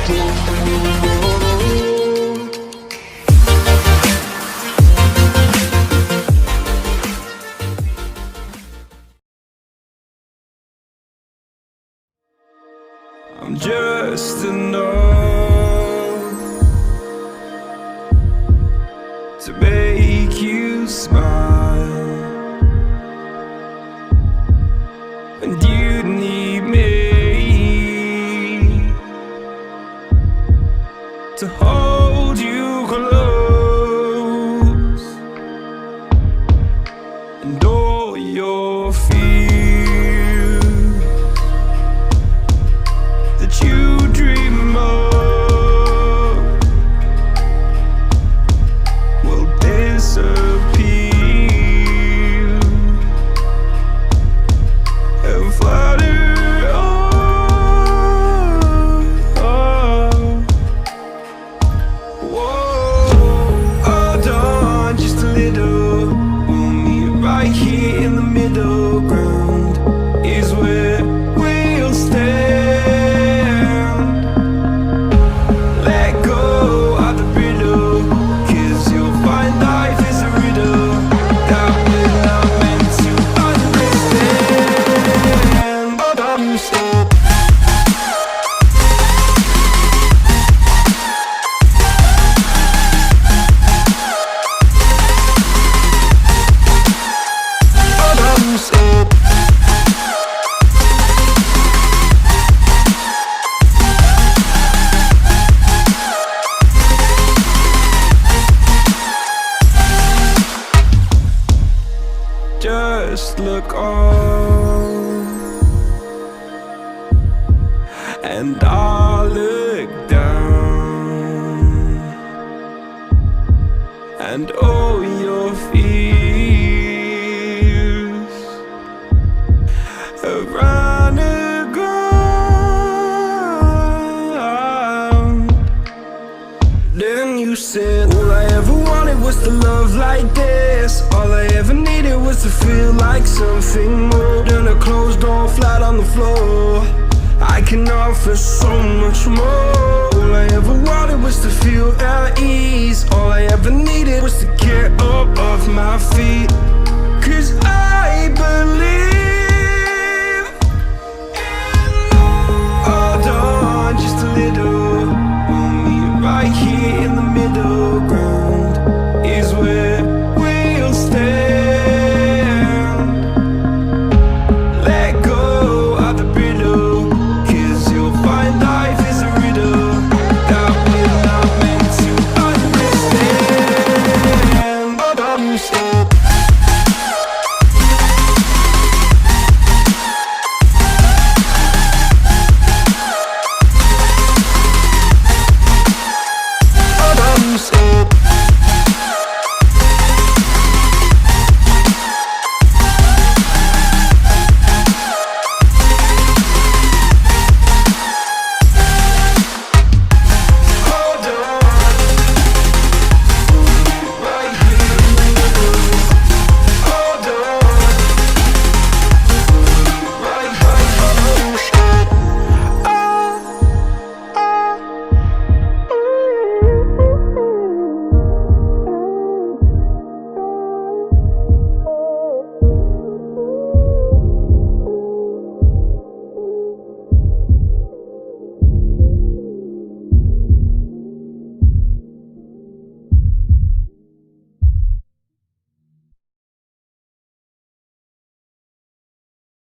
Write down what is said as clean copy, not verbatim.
I'm just enough to make you smile, and you need me to hold you close, and all your fears that you dream of will disappear and flutter on. Whoa, hold on just a little. We'll meet right here in the middle ground is where we'll stand. Just look on, and I'll look down, and all your fears have run aground. Then you said, all I ever wanted was to love like this. All I ever needed was to feel like something more than a closed door flat on the floor. I can offer so much more. All I ever wanted was to feel at ease. All I ever needed was to get up off my feet. 'Cause I believe